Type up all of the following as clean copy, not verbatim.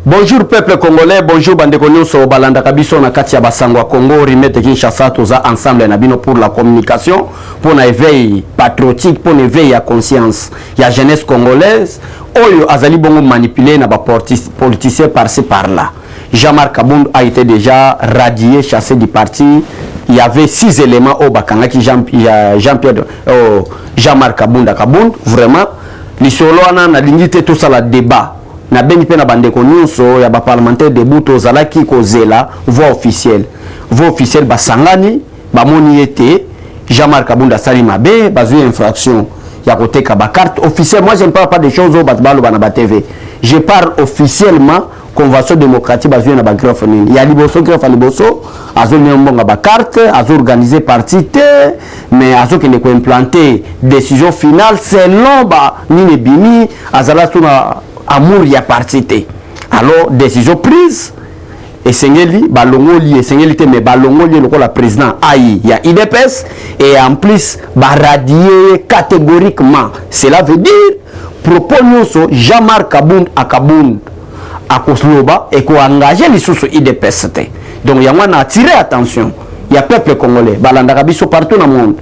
Bonjour peuple congolais, bonjour bandeko nyonso balanda kabiso na kati ya basango Congo, Rimete Kinshasa toza ensemble na bino pour la communication, pour un éveil patriotique, pour un éveil à conscience. Ya jeunesse congolaise, oyo azali bongo manipulé na ba politicien par-ci par-là. Jean-Marc Kabound a été déjà radié, chassé du parti. Il y avait 6 éléments au Bakanga qui Jean-Marc Kabound vraiment l'isoloana na lingité tout ça la débat. Na bengi pe na bandeko nyonso ya ba parlementaire debout tozalaki kozela voix officielle ba sangani ba moni été Jean-Marc Kabound sali mabe bazui infraction ya koteka ba carte officielle. Moi je ne parle pas des choses au batbalo bana ba TV, je parle officiellement convention démocratique bazui na ba greffe ya liboso greffe liboso azo nyambonga ba carte azo organiser parti te mais azo qui ne ko implanter décision finale selon ba nini bini azala suna amour ya partité. Alors décision prise et sengeli balongoli et sengeli te mais balongoli le la président aïe ya IDPS et en plus baradier catégoriquement. Cela veut dire propos nyonso Jean-Marc Kabound Kabound à Kosloba et qu'on engagé les sous IDPS te. Donc il y a attiré attention. Il y a peuple congolais balanda kabiso partout dans le monde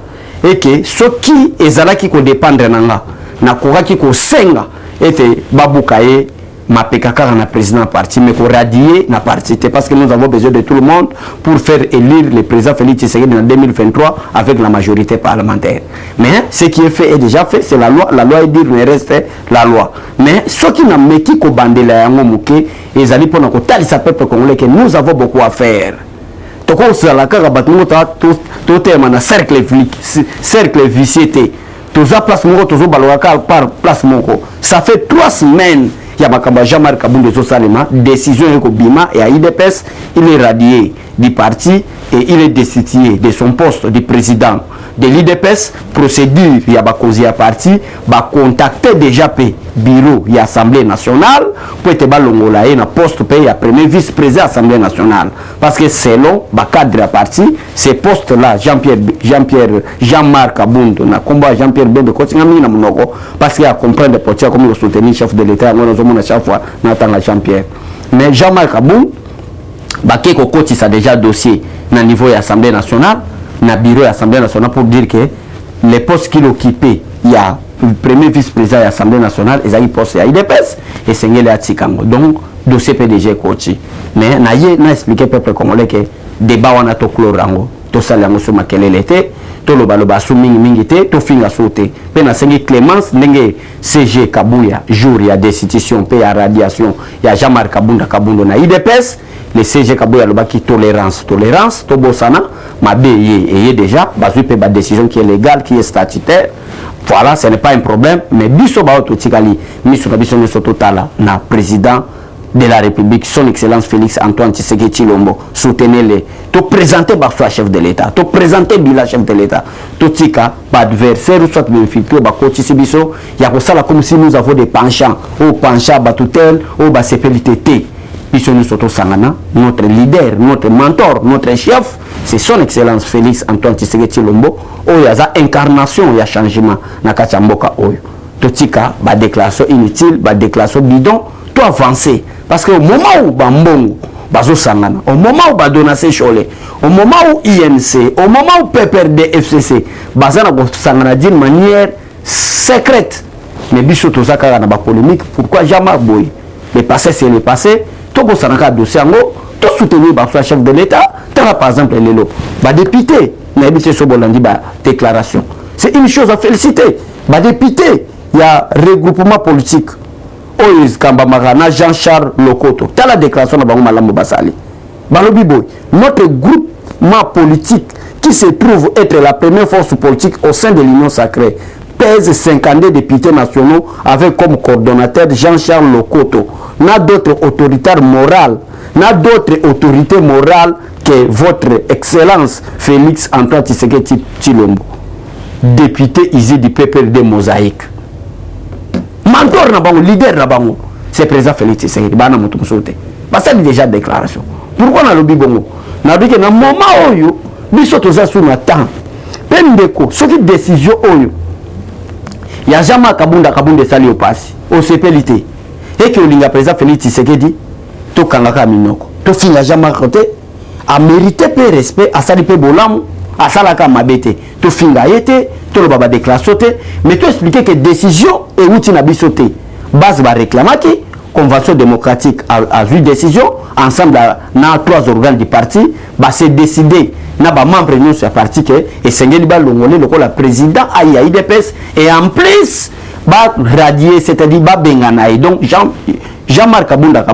et que ce qui ezalaki ko dépendre nanga na koraki ko senga était baboukaye ma pekaka na président parti mais qu'on radier na parti parce que nous avons besoin de tout le monde pour faire élire le président Félix Tshisekedi en 2023 avec la majorité parlementaire. Mais ce qui est fait est déjà fait, c'est la loi est dire mais reste la loi. Mais ce qui n'a meki ko bandela yango muke ezali pona ko talisa peuple congolais que nous avons beaucoup à faire. Toko sala kaka batungo to tema na cercle vicieux. Toza place moko tozo balwaka par place moko. Ça fait 3 semaines ya makamba Jean-Marc Kabound zo salema décision yeko bima et à IDPS il est radié du parti et il est destitué de son poste de président de l'IDPS. Procédure ya bakozi ya parti ba contacter déjà pe bureau ya Assemblée nationale pour être balongola et na poste pe ya premier vice-président Assemblée nationale parce que selon ba cadre ya parti ces postes là Jean-Marc Kabound na combat Jean-Pierre Bembe kotinga mingi na monoko parce qu'il a comprendre portier comme le soutenir chef de l'état ngona zo mona chaque fois na tanga Jean-Pierre mais Jean-Marc Kabound ba keko koti ça déjà dossier na niveau ya Assemblée nationale na bureau de l'Assemblée nationale pour dire que les postes qu'il occupait, il y a le premier vice-président de l'Assemblée nationale, ils ont eu poste à IDPS et c'est à Tsikango. Donc, dossier PDG coaché. Mais n'a expliqué peuple congolais que débat on a tout clorango, tout ça là sur ma quelle était, tout le baloba sous mingi te, tout finga sauté. Pena sengi Clémence n'enge CG Kabouya jour il y a destitution, il y a radiation, il y a Jean-Marc Kabound na IDPS. Le CG Kabouya le baki tolérance, to bosana, ma et déjà, basu pe ba décision qui est légale, qui est statutaire. Voilà, ce n'est pas un problème, mais biso ba ototikali, miso kabiso ne sototala na président de la République, son excellence Félix Antoine Tshisekedi Tshilombo, soutenez-le. To présenter Barsoa chef de l'État, to présenter Bila chef de l'État, to tika ba adversaire ou soit infiltré ba coach Sibiso, ya ko sala comme si nous avons des penchants, au penchant ba tutel, au ba CPLTT. Notre leader, notre mentor, notre chef, c'est son excellence Félix Antoine Tshisekedi Tshilombo. Il y a incarnation, il y a changement. Nakacha mboka oyo. Totika, ba déclaration inutile, ba déclaration bidon, tout avancer. Parce que au moment où Bambongo, bazo sangana, au moment où Badonase Cholé, au moment où INC, au moment où PPRD FCC, bazana sangana d'une manière secrète. Mais biso tozaka na ba polémique, pourquoi jamais boy? Le passé c'est le passé. Tout ça dans le dossier, tout soutenir le chef de l'État, par exemple, les députés, déclaration. C'est une chose à féliciter. Les députés, il y a regroupement politique. Jean-Charles Lokoto, tu as la déclaration de Malambo Basali. Notre groupement politique qui se trouve être la première force politique au sein de l'Union sacrée pèse 52 députés nationaux avec comme coordonnateur Jean-Charles Lokoto. N'a d'autres autorités morales, que votre excellence Félix Antoine Tshisekedi Tshilombo, député ici du PPRD Mosaïque. Mentor na bango, leader na bango, c'est président Félix Tshisekedi. Bana mutu musote. Parce que c'est déjà déclaration. Pourquoi on a lobby bongo? Na dit que na moment oyo, biso toza sous na temps. Pendeko, ce qui décision oyo. Il y a Jean-Marc Kabound Sali au passé, au CPLT. Et que le président Félix Tshisekedi, to kangaka minoko to finga Jean-Marc Roté a mérité pe respect a sali pe bolamu a salaka mabete to finga yete to lo baba déclaration te mais to expliquer que décision et outil na bisoté base ba réclamaki convention démocratique a vu décision ensemble na 3 organes du parti ba c'est décidé na ba membre nous sur parti que et sengeli ba longolé le la président a IDPS et en plus ba radier c'est-à-dire ba bengana et donc Jean-Marc Kabunda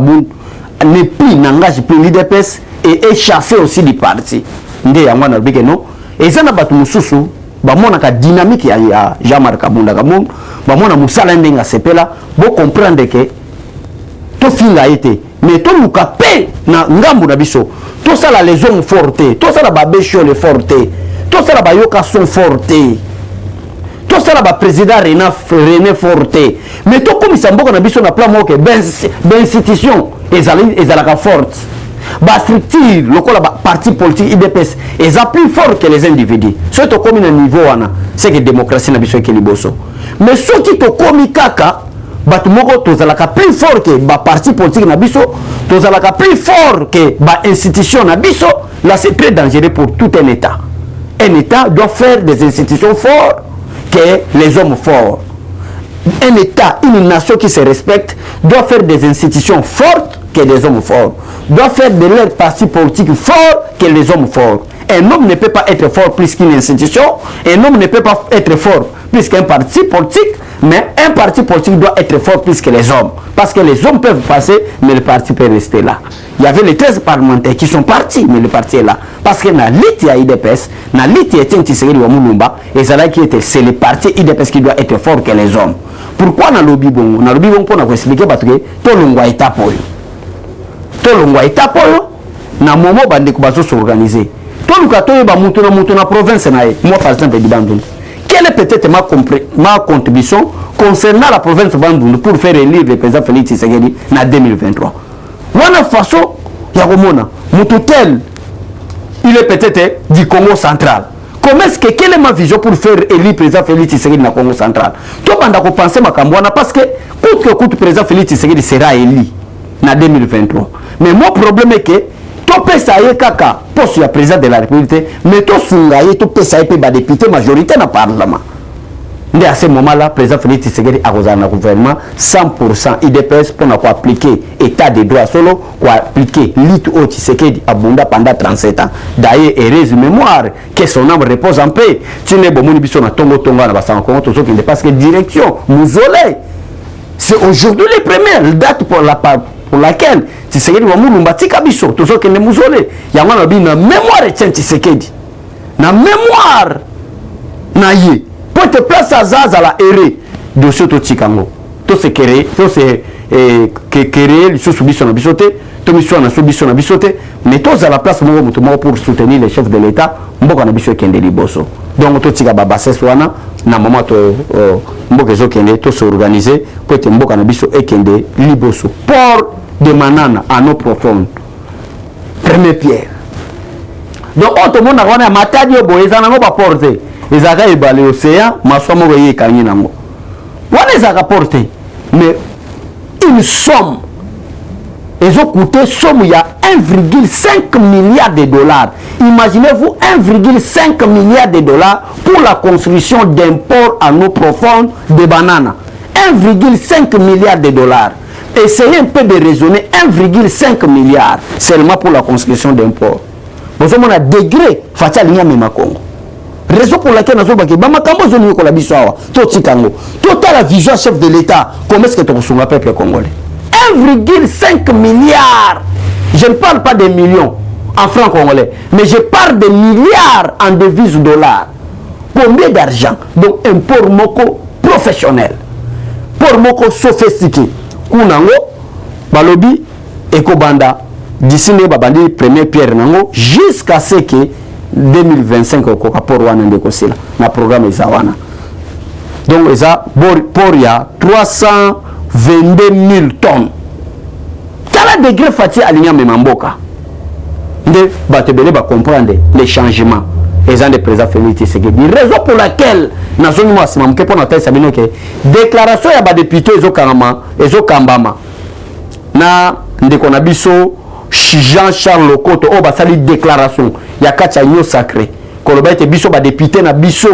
n'est plus n'engage plus l'IDPS et est chassé aussi du parti ndé ya mwana bike non et ça na batu mususu ba mona ka dynamique ya Jean-Marc Kabunda ba mona musala ndenga sepela bo comprendre que to finga été mais to luka pe na ngambu na biso to sala les hommes fortes to sala ba besho les fortes to sala ba yoka son forte to sala ba président René Forte mais to komisa mboka na biso na plan moke ben institution ezalaka forte ba structure lokola ba parti politique IDPS eza plus fort que les individus so to komi na niveau wana c'est que démocratie na biso ke liboso mais soki to komi kaka batu moko tozalaka plus fort que ba parti politique na biso tozalaka plus fort que ba institution na biso là c'est très dangereux pour tout un état doit faire des institutions fortes que les hommes forts un état une nation qui se respecte doit faire des institutions fortes que des hommes forts doit faire de leur parti politique fort que les hommes forts. Un homme ne peut pas être fort plus qu'une institution, un homme ne peut pas être fort plus qu'un parti politique, mais un parti politique doit être fort plus que les hommes. Parce que les hommes peuvent passer, mais le parti peut rester là. Il y avait les 13 parlementaires qui sont partis, mais le parti est là. Parce que dans l'IT à IDPS, dans l'IT à Tshisekedi wa Mulumba, et c'est le parti IDPS qui doit être fort que les hommes. Pourquoi dans le lobby bon? Dans le lobby bon, pour expliquer parce que tout le monde est tapé. Tout le monde est tapé. Na moment bande ko bazo s'organiser to luka to ba mutu na province na moi par exemple di Bandundu quelle est peut-être ma contribution concernant la province de Bandundu pour faire élire le président Félix Tshisekedi na 2023 wana façon ya komona mutu tel il est peut-être du Congo central. Comment est-ce que quelle est ma vision pour faire élire président Félix Tshisekedi na Congo central? To banda ko penser makambwana parce que coûte président Félix Tshisekedi sera élu na 2023 mais mon problème est que to pesa ye kaka poste ya président de la République mais to sunga ye to pesa ye pe ba député majorité na parlement ndé à ce moment là président Félix Tshisekedi a na gouvernement 100% IDPS pour appliquer état de droit solo pour appliquer lit au Tshisekedi abunda pendant 37 ans d'ailleurs heureuse mémoire que son âme repose en paix tine bomoni biso na tongo na basanga kongo to soki parce que direction muzolé c'est aujourd'hui les premières dates pour laquelle Tshisekedi wa Mulumba tika biso tozo kende muzole yango na bi na mémoire de Tshisekedi na mémoire na ye pour te place à Zaza la erreur de ce to tikango to se créer to se créer sous biso na bisoté to biso na sous biso na bisoté mais to za la place mo mutu mo pour soutenir les chefs de l'état mboka na biso kende liboso donc to tika baba seswana na moment to mboka zo kende to se organiser pour te mboka na biso ekende liboso pour de manana à nos profondes. Première pierre. Donc, tout le monde a dit matadi obo ezana ngo ba porter. Ezaka ebale océan, maswa mo yé kanyi nango. Wana ezaka porter. Mais une somme ils ont coûté somme il y a 1,5 milliard de dollars. Imaginez-vous 1,5 milliard de dollars pour la construction d'un port à nos profondes de bananes. 1,5 milliard de dollars. Essayez un peu de raisonner 1,5 milliard seulement pour la construction d'un port. Vous avez un degré fatia linya mema Congo. Raison pour laquelle nous avons dit que makambo zoni ko la biso awa to tikango. Total la vision chef de l'État comment est-ce que tu reçois le peuple congolais? 1,5 milliard. Je ne parle pas des millions en francs congolais, mais je parle des milliards en devises dollars. Combien d'argent? Donc un port moko professionnel. Port moko sophistiqué. Kunango balobi ekobanda d'ici ne babandi première pierre nango jusqu'à ce que 2025 ko rapport wana ndeko sila na programme ezawana donc eza pour ya 322 000 tonnes tala degré fati alinya memamboka nde batebele ba comprendre les changements les ans de président Félix Tshisekedi raison pour laquelle nazongi mo asima mke pona taisa bino ke déclaration ya ba député ezokambama na ndeko na biso Jean-Charles Lokoto o basali déclaration ya kacha union sacré koloba ete biso ba député na biso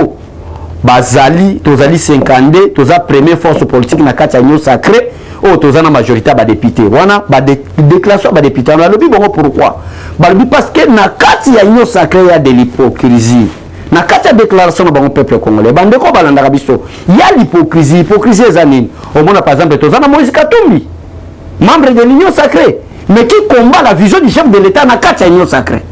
bazali tozali 52 toza première force politique na kacha union sacré o toza na majorité ba député wana ba déclaration ba député na lobi bongo pourquoi balobi parce que na kati ya union sacré ya de l'hypocrisie na kati ya déclaration na bango peuple congolais bandeko balandaka biso ya l'hypocrisie eza nini omona par exemple toza na Moïse Katumbi membre de l'union sacrée mais qui combat la vision du chef de l'État na kati ya union sacrée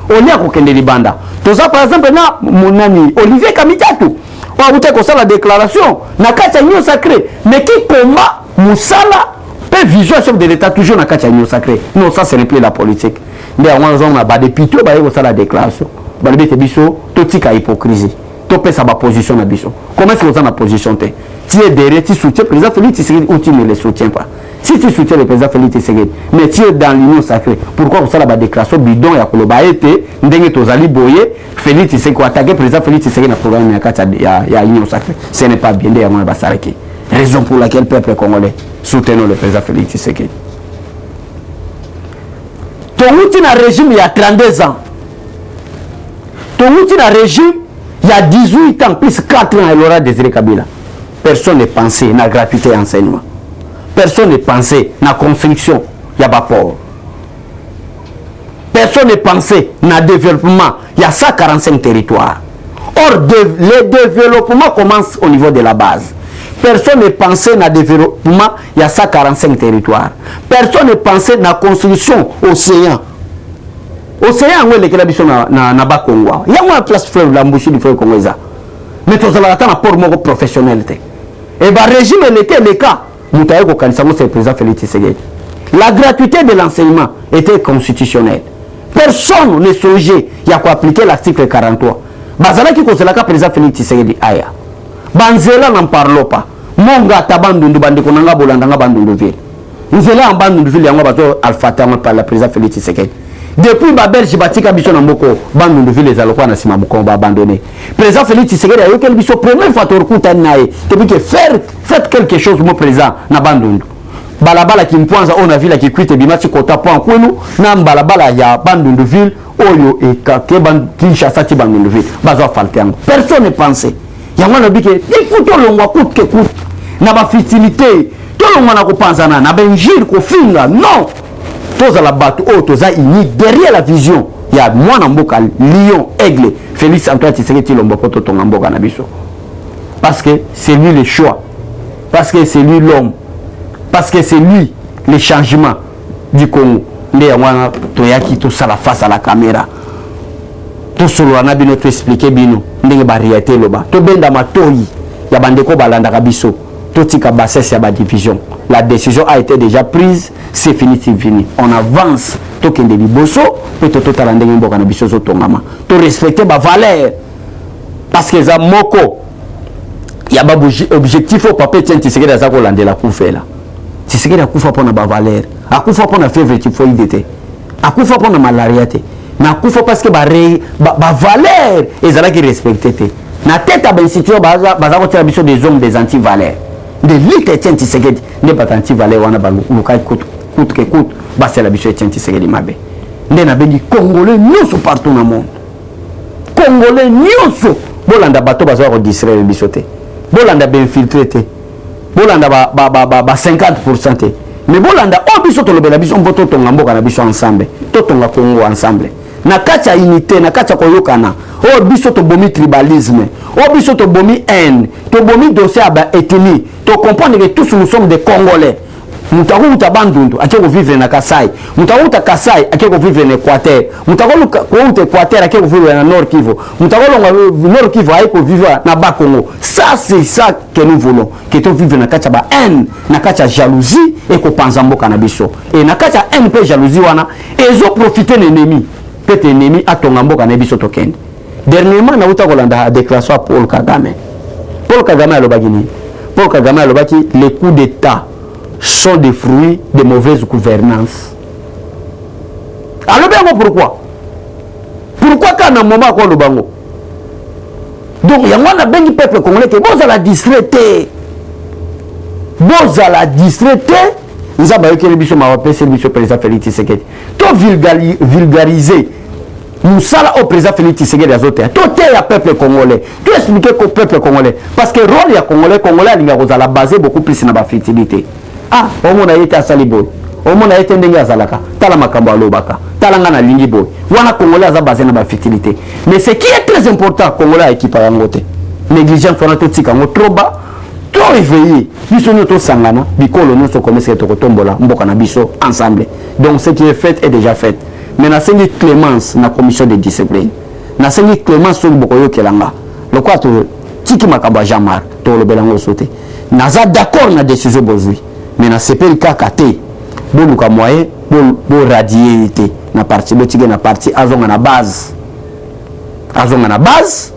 on a kokende libanda toza par exemple na monani Olivier Kamitatu on a voté la déclaration na kati ya union sacrée mais qui combat musala pe vision chef de l'État toujours na kati ya union sacrée non ça ce n'est plus la politique mais on a ba député ba yeko la déclaration ba libete biso totika hypocrisie to pesa ba position na biso comment est-ce que vous en a position té tu es derrière tu soutiens le président Félix Tshisekedi ou tu ne le soutiens pas. Si tu soutiens le président Félix Tshisekedi, mais tu es dans l'union sacrée, pourquoi vous avez la déclaration bidon ya koloba ete ndenge tozali boye Félix Tshisekedi attaquer président Félix Tshisekedi na programme ya union sacrée. Ce n'est pas bien de ya mwana basaraki. Raison pour laquelle le peuple congolais soutenons le président Félix Tshisekedi. Tonguti na régime il y a 32 ans. Tonguti na régime il y a 18 ans plus 4 ans il aura Désiré Kabila. Personne n'est pensé na gratuité enseignement. Personne n'est pensé na construction ya baport. Personne n'est pensé na développement il y a 145 territoires. Or le développement commence au niveau de la base. Personne n'est pensé na développement il y a 145 territoires. Personne n'est pensé na construction océan. Océan où les kelabiso na Bakongo. Il y a une place fleuve la mbouchi du fleuve congolais. Mais tous la na port moko professionnel. Et bah régime était le cas. Moutaïko Kanisamo c'est le président Félix Tshisekedi. La gratuité de l'enseignement était constitutionnelle. Personne ne songeait il y a quoi appliquer l'article 43. Bazala qui cause la cas président Félix Tshisekedi aya. Banzela n'en parle pas. Monga tabandundu bandeko nanga bolandanga bandundu ville. Nzela en bandundu ville yango bazo alfatama par la président Félix Tshisekedi. Depuis Babel Jibatika biso na mboko bandundu ville les alokwa na sima bukomba abandonné. Président Félix Tshisekedi a eu quel biso première fois torkuta nae. Depuis que faites quelque chose mon président na bandundu. Balabala qui mpoanza on a vu la qui quitte bimati kota point kwenu na balabala ya bandundu ville oyo e ke ban Kinshasa ti bandundu ville bazo faltango. Personne ne pensait. Yango na bike il faut to longwa coûte que coûte na ba facilité to longwa na ko pensa na benjir ko finga non. Toza la bateau oh toza ini derrière la vision il y a moi na mboka lion aigle Félix Antoine Tshisekedi lombo poto tonga mboka na biso parce que c'est lui le choix parce que c'est lui l'homme parce que c'est lui le changement du Congo ndé wana toyaki to sala face à la caméra to solo na bino to expliquer bino ndenge ba réalité loba to benda matoyi ya bandeko balanda ka biso to tika bassesse ya ba division. La décision a été déjà prise, c'est fini, c'est fini. On avance, to kende liboso, peut to total ndenge mboka na biso zo tongama. To respecter ba valeur. Parce que za moko ya ba objectif au papier tient Tshisekedi za ko landela kufela. Tshisekedi akufa pona ba valeur. Akufa pona fever typhoïde. Akufa pona malaria te. Mais akufa parce que ba valeur ezala ki respecter te. Na tête à ben situation baza ko tira biso des hommes des anti-valeurs. De lutte et Tshisekedi ne pas anti-valeur wana ba lukai coûte que coûte ba c'est la biso et Tshisekedi mabe. Nde na bengi congolais nyonso partout na monde. Congolais nyonso bolanda bato bazo ko distraire biso te. Bolanda be infiltré te. Bolanda ba 50% te. Mais bolanda o biso to lobela biso mboto tonga mboka na biso ensemble. To tonga Congo ensemble. Na kacha unité na kacha koyokana. O biso to bomi tribalisme. O biso to bomi haine. To bomi dossier aba ethnie. To comprendre que tous nous sommes des Congolais. Mutaku utabandundu akeko vivre na Kasai. Mutaku uta Kasai akeko vivre na Équateur. Mutaku uta Équateur akeko vivre na Nord Kivu. Mutaku Nord Kivu akeko vivre na Bakongo. Ça c'est ça que nous voulons. Que to vivre na kacha ba haine, na kacha jalousie et ko panza mboka na biso. Et na kacha haine pe jalousie wana ezo profiter l'ennemi. Peut ennemi atonga mboka na biso to kende. Dernièrement na uta kolanda déclaration à Paul Kagame. Paul Kagame alobagini. Paul Kagame alobaki les coups d'état sont des fruits de mauvaise gouvernance. Alors bien pourquoi? Pourquoi quand un moment quoi le bango? Donc il y a un bengi peuple congolais que vous allez distraiter. Vous allez distraiter Nous avons que le biso m'a c'est le biso président Félix Tshisekedi. To vulgariser nous ça au président Félix Tshisekedi azote. To te ya peuple congolais. To expliquer au peuple congolais parce que rôle ya congolais alinga kozala basé beaucoup plus na ba fertilité. Ah, au monde a été à Salibo. Au monde a été ndenge azalaka. Tala makambo alobaka. Tala ngana lingi boy. Wana congolais aza basé na ba fertilité. Mais ce qui est très important congolais équipe ya ngote. Négligence on a tout tika ngo trop bas. Trop éveillé, biso noto sangana, bikolo noto commence à tombola, mboka na biso ensemble. Donc ce qui est fait est déjà fait. Mais na sengi clémence na commission de discipline. Na sengi clémence sur bokoyo kelanga. Le quoi to tiki makaba jamar to le belango sauté. Naza d'accord na décision bozui. Mais na sepel kakate. Boluka moyen, bo radier na parti bo tige na parti azonga na base. Azonga na base,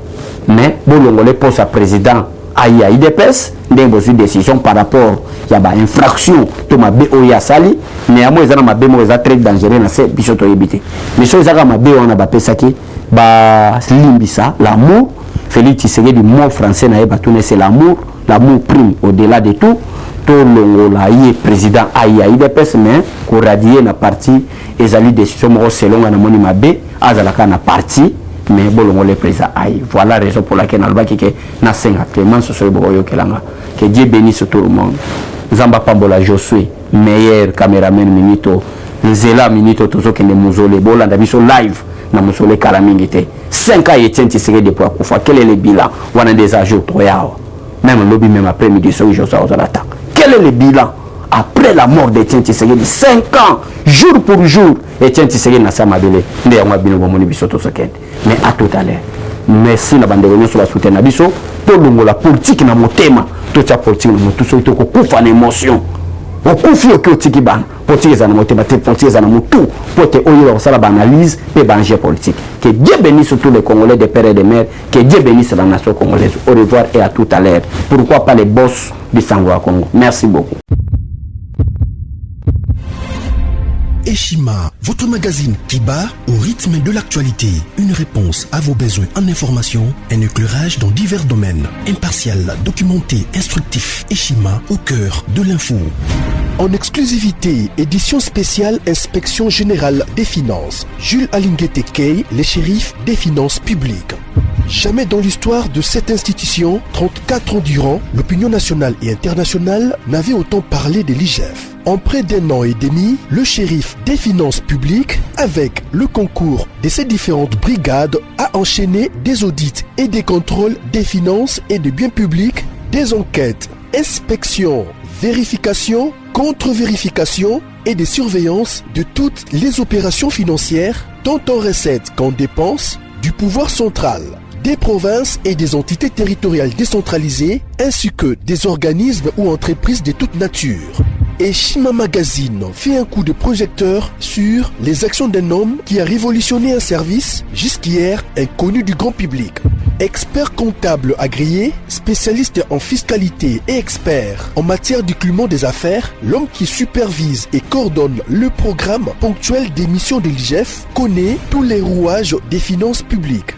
mais bolongole pour sa président. Aïe IDPS une décision par rapport à une infraction to ma BO sali mais à moi ils ont ma BO très dangereux na c'est bisoto yebité mais so ils ont ma BO on a pesa ki ba limbisa l'amour Félix Tshisekedi du mot français na yeba tout c'est l'amour prime au-delà de tout to longola yé président aïe IDPS mais ko radier na parti ezali décision mo selon na moni ma B azalaka na parti mais bolongo le président aïe. Voilà la raison pour laquelle nalbaki que na senga Clément sur le boyo kelanga. Que Dieu bénisse tout le monde. Zamba Pambola Josué, meilleur caméraman minito, Nzela minito tozo kende muzole bola ndabiso live na muzole kalamingite. 5 ans Etienne Tshisekedi de pour kufa. Quel est le bilan? On a des ajouts 3 heures. Même lobby même après-midi so je aux attaques. Quel est le bilan? Après la mort d'Etienne Tshisekedi 5 ans jour pour jour Etienne Tshisekedi na samabele nde yango bino bomoni biso to sokende. Mais à tout à l'heure. Merci na bande réunion sur la soutien na biso to longo la politique na motema to tia politique na motu so to ko kufa na émotion. O kufi o kritique ban politique za na motema te politique za na motu pour te oyo sala ba analyse et ba enjeu politique. Que Dieu bénisse tous les Congolais de père et de mère, que Dieu bénisse la nation congolaise. Au revoir et à tout à l'heure. Pourquoi pas les boss du Sangwa Congo. Merci beaucoup. Eshima, votre magazine qui bat au rythme de l'actualité. Une réponse à vos besoins en information, un éclairage dans divers domaines. Impartial, documenté, instructif. Eshima, au cœur de l'info. En exclusivité, édition spéciale Inspection Générale des Finances. Jules Alinguete Key, les shérifs des finances publiques. Jamais dans l'histoire de cette institution, 34 ans durant, l'opinion nationale et internationale n'avait autant parlé de l'IGF. En près d'un an et demi, le shérif des finances publiques, avec le concours de ses différentes brigades, a enchaîné des audits et des contrôles des finances et des biens publics, des enquêtes, inspections, vérifications, contre-vérifications et des surveillances de toutes les opérations financières, tant en recettes qu'en dépenses, du pouvoir central, des provinces et des entités territoriales décentralisées, ainsi que des organismes ou entreprises de toute nature. Et Shima Magazine fait un coup de projecteur sur les actions d'un homme qui a révolutionné un service jusqu'hier inconnu du grand public. Expert comptable agréé, spécialiste en fiscalité et expert en matière d'écoulement des affaires, l'homme qui supervise et coordonne le programme ponctuel des missions de l'IGF connaît tous les rouages des finances publiques.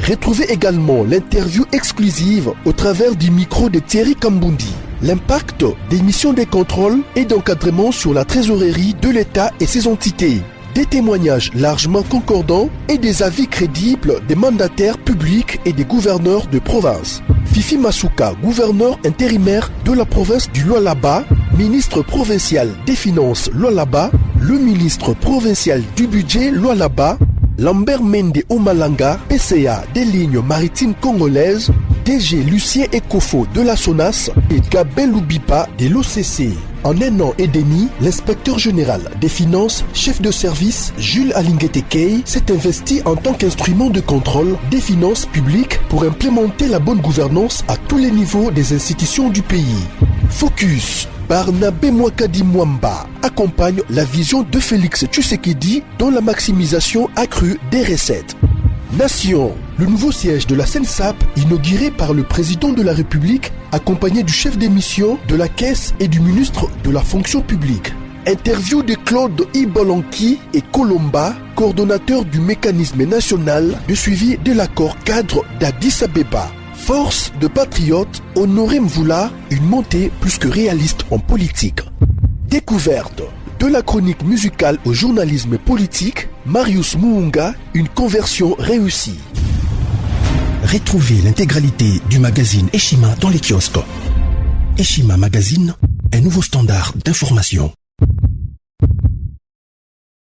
Retrouvez également l'interview exclusive au travers du micro de Thierry Kambundi. L'impact des missions de contrôle et d'encadrement sur la trésorerie de l'État et ses entités. Des témoignages largement concordants et des avis crédibles des mandataires publics et des gouverneurs de province. Fifi Masuka, gouverneur intérimaire de la province du Lualaba, ministre provincial des Finances Lualaba, le ministre provincial du budget Lualaba, Lambert Mende Omalanga, PCA des lignes maritimes congolaises, DG Lucien Ekofo de la SONAS et Gabin Loubipa de l'OCC. En un an et demi, l'inspecteur général des finances, chef de service Jules Alinguete Key, s'est investi en tant qu'instrument de contrôle des finances publiques pour implémenter la bonne gouvernance à tous les niveaux des institutions du pays. Focus. Barnabé Mwakadi Mwamba accompagne la vision de Félix Tshisekedi dans la maximisation accrue des recettes. Nation, le nouveau siège de la SENSAP inauguré par le président de la République accompagné du chef des missions de la Caisse et du ministre de la Fonction publique. Interview de Claude Ibolanki et Colomba, coordonnateur du mécanisme national de suivi de l'accord cadre d'Addis Abeba. Force de patriotes, Honoré Mvula, une montée plus que réaliste en politique. Découverte. De la chronique musicale au journalisme politique, Marius Muunga, une conversion réussie. Retrouvez l'intégralité du magazine Eshima dans les kiosques. Eshima Magazine, un nouveau standard d'information.